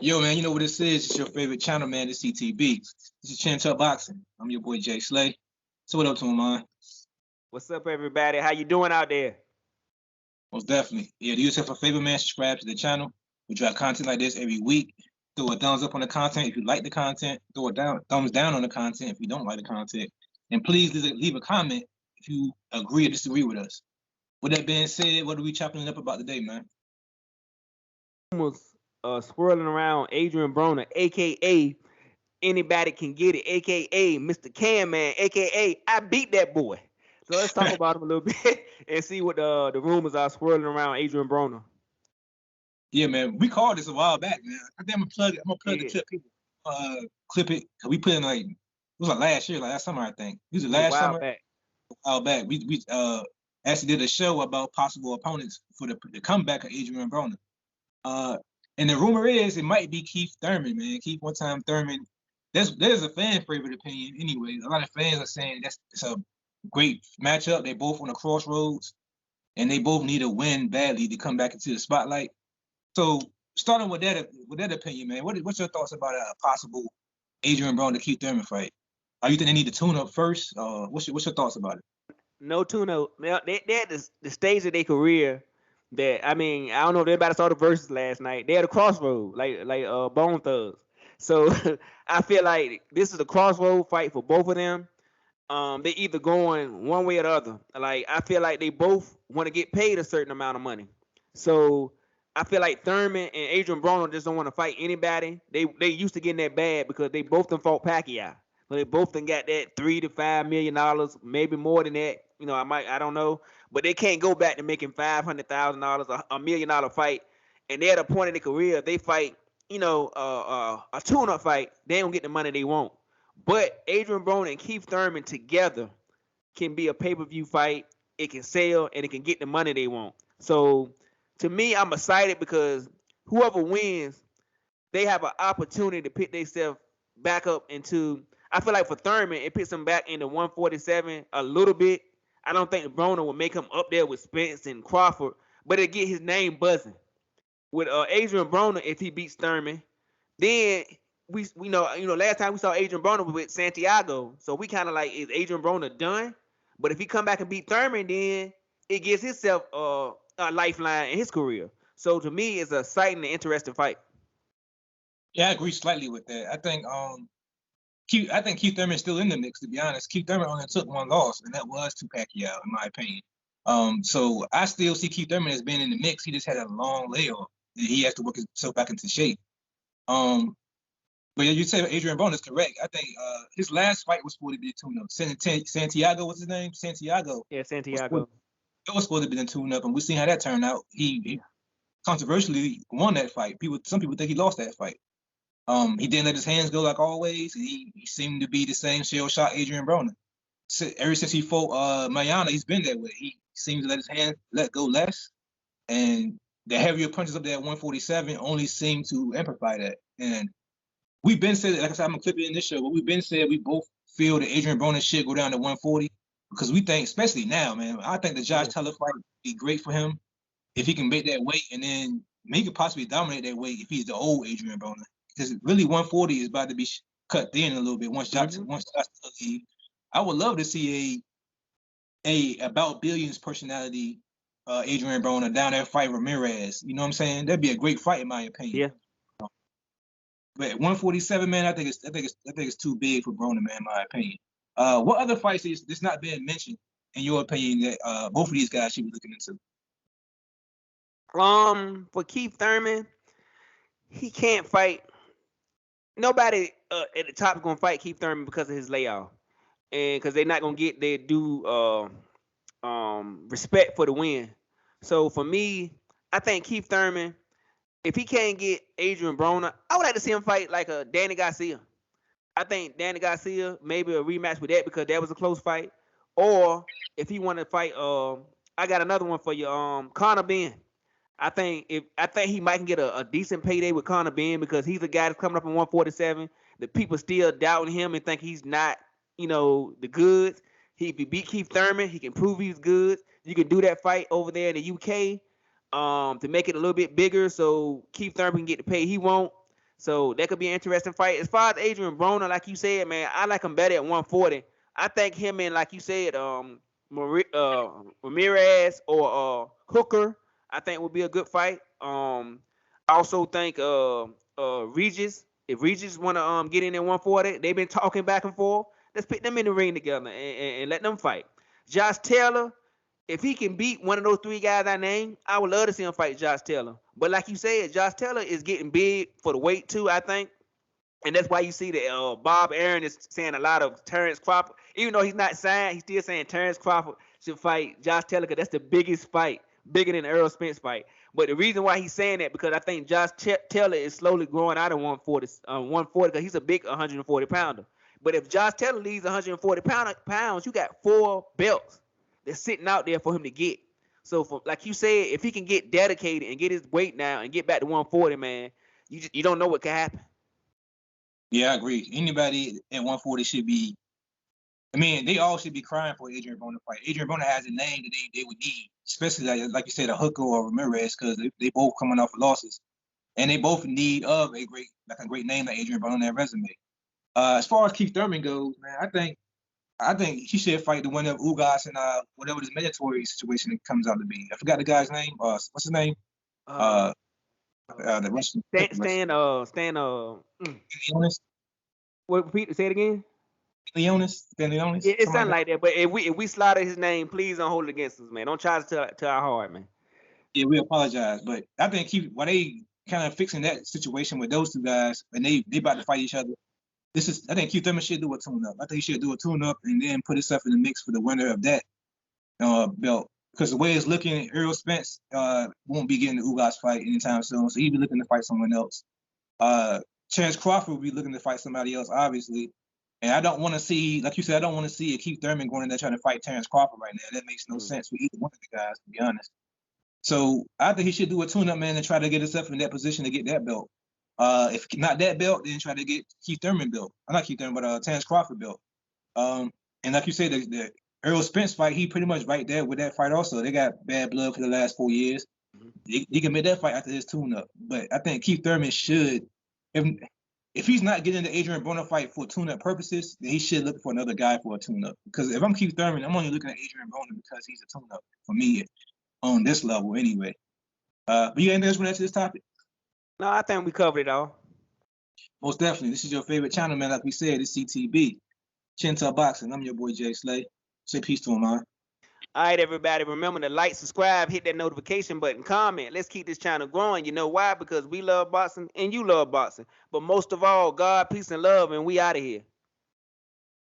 Yo, man, you know what this is? It's your favorite channel, man. It's CTB. This is Chin Tuck Boxing. I'm your boy Jay Slay. So what up to him, man? What's up, everybody? How you doing out there? Most definitely. Yeah, do yourself a favor, man. Subscribe to the channel. We drop content like this every week. Throw a thumbs up on the content if you like the content. Throw a thumbs down on the content if you don't like the content. And please leave a comment if you agree or disagree with us. With that being said, what are we chopping it up about today, man? Almost swirling around Adrian Broner, aka anybody can get it, aka Mr. Can Man, aka I beat that boy. So let's talk about him a little bit and see what the rumors are swirling around Adrian Broner. Yeah, man, we called this a while back, man. I think I'm gonna plug the clip. Clip it. We put in it was like last summer, I think. It was last summer. Back. A while back. We actually did a show about possible opponents for the comeback of Adrian Broner. And the rumor is it might be Keith Thurman, man. Keith one-time Thurman. There's a fan favorite opinion anyway. A lot of fans are saying it's a great matchup. They both on the crossroads, and they both need a win badly to come back into the spotlight. So starting with that opinion, man, what's your thoughts about a possible Adrian Broner Keith Thurman fight? Are you think they need to tune up first? What's your thoughts about it? No tune up. They at the stage of their career that I don't know if anybody saw the verses last night. They at a crossroad, like Bone Thugs. So I feel like this is a crossroad fight for both of them. They either going one way or the other. Like I feel like they both want to get paid a certain amount of money. So I feel like Thurman and Adrian Broner just don't want to fight anybody. They used to getting that bad because they both done fought Pacquiao. So they both done got that $3 to $5 million, maybe more than that. You know, I don't know, but they can't go back to making $500,000, $1 million fight, and they're at a point in their career they fight, a tune-up fight. They don't get the money they want. But Adrian Broner and Keith Thurman together can be a pay-per-view fight. It can sell and it can get the money they want. So to me, I'm excited because whoever wins, they have an opportunity to pick themselves back up into. I feel like for Thurman, it puts him back into 147 a little bit. I don't think Broner will make him up there with Spence and Crawford, but it get his name buzzing. With Adrian Broner, if he beats Thurman, then we know last time we saw Adrian Broner with Santiago, so we kind of like, is Adrian Broner done? But if he come back and beat Thurman, then it gives himself a lifeline in his career. So to me, it's a exciting and interesting fight. Yeah, I agree slightly with that. I think Keith Thurman is still in the mix, to be honest. Keith Thurman only took one loss, and that was to Pacquiao, in my opinion. So I still see Keith Thurman as being in the mix. He just had a long layoff, and he has to work himself back into shape. But you say Adrian Broner is correct. I think his last fight was supposed to be a tune-up. Santiago, what's his name? Santiago. Yeah, Santiago. It was supposed to be a tune-up, and we've seen how that turned out. He controversially won that fight. Some people think he lost that fight. He didn't let his hands go like always. He seemed to be the same shell-shot Adrian Broner. Ever since he fought Mayana, he's been that way. He seems to let his hands let go less, and the heavier punches up there at 147 only seem to amplify that. And we've been saying, like I said, I'm gonna clip it in this show, but we've been saying we both feel that Adrian Broner should go down to 140 because we think, especially now, man, I think the Josh Taylor fight would be great for him if he can make that weight, and then he could possibly dominate that weight if he's the old Adrian Broner. Because really 140 is about to be cut thin a little bit once Josh leave. I would love to see a about billions personality Adrian Broner down there fight Ramirez. You know what I'm saying? That'd be a great fight in my opinion. Yeah. But 147, man, I think it's too big for Broner, man, in my opinion. What other fights that's not being mentioned in your opinion that both of these guys should be looking into? For Keith Thurman, he can't fight. Nobody at the top is gonna fight Keith Thurman because of his layoff, and because they're not gonna get their due respect for the win. So for me, I think Keith Thurman, if he can't get Adrian Broner, I would like to see him fight like a Danny Garcia. I think Danny Garcia, maybe a rematch with that because that was a close fight. Or if he want to fight, I got another one for you, Conor Benn. I think he might get a decent payday with Conor Benn because he's a guy that's coming up in 147. The people still doubting him and think he's not, the goods. If he beat Keith Thurman, he can prove he's good. You can do that fight over there in the UK to make it a little bit bigger so Keith Thurman can get the pay he wants. So that could be an interesting fight. As far as Adrian Broner, like you said, man, I like him better at 140. I think him and, like you said, Ramirez or Hooker, I think would be a good fight. I also think Regis, if Regis want to get in at 140, they've been talking back and forth. Let's put them in the ring together and let them fight. Josh Taylor, if he can beat one of those three guys I named, I would love to see him fight Josh Taylor. But like you said, Josh Taylor is getting big for the weight too, I think. And that's why you see that Bob Aaron is saying a lot of Terrence Crawford. Even though he's not signed, he's still saying Terrence Crawford should fight Josh Taylor because that's the biggest fight, bigger than the Errol Spence fight. But the reason why he's saying that because I think Josh Taylor is slowly growing out of 140 because he's a big 140 pounder. But if Josh Taylor leaves 140 pounds, you got 4 belts that's sitting out there for him to get. So, like you said, if he can get dedicated and get his weight down and get back to 140, man, you don't know what could happen. Yeah, I agree. Anybody at 140 should be. I mean, they all should be crying for Adrian Broner fight. Adrian Broner has a name that they would need, especially like you said, a Hooker or Ramirez, because they both coming off of losses, and they both need of a great name like Adrian Broner on their resume. As far as Keith Thurman goes, man, I think he should fight the winner of Ugas and whatever this mandatory situation it comes out to be. I forgot the guy's name. What's his name? The Russian. Leonis. What? Repeat. Say it again. Leonis. It sounds like that. But if we slaughter his name, please don't hold it against us, man. Don't charge it to our heart, man. Yeah, we apologize, but I think while they kind of fixing that situation with those two guys, and they about to fight each other. I think Keith Thurman should do a tune-up. I think he should do a tune-up and then put himself in the mix for the winner of that belt. Because the way it's looking, Errol Spence won't be getting the Ugas fight anytime soon, so he'll be looking to fight someone else. Terrence Crawford will be looking to fight somebody else, obviously. And I don't want to see, like you said, I don't want to see a Keith Thurman going in there trying to fight Terrence Crawford right now. That makes no sense for either one of the guys, to be honest. So I think he should do a tune-up, man, and try to get himself in that position to get that belt. If not that belt, then try to get Keith Thurman belt. Not Keith Thurman, but Terrence Crawford belt. And like you said, the Errol Spence fight, he pretty much right there with that fight also. They got bad blood for the last 4 years. He can make that fight after his tune-up. But I think Keith Thurman should, if he's not getting the Adrian Broner fight for tune-up purposes, then he should look for another guy for a tune-up. Because if I'm Keith Thurman, I'm only looking at Adrian Broner because he's a tune-up for me on this level anyway. But you got anything else to add to this topic? No, I think we covered it all. Most definitely. This is your favorite channel, man. Like we said, it's CTB. Chin Tuck Boxing. I'm your boy, Jay Slay. Say peace to him, man. All right, everybody. Remember to like, subscribe, hit that notification button, comment. Let's keep this channel growing. You know why? Because we love boxing and you love boxing. But most of all, God, peace, and love, and we out of here.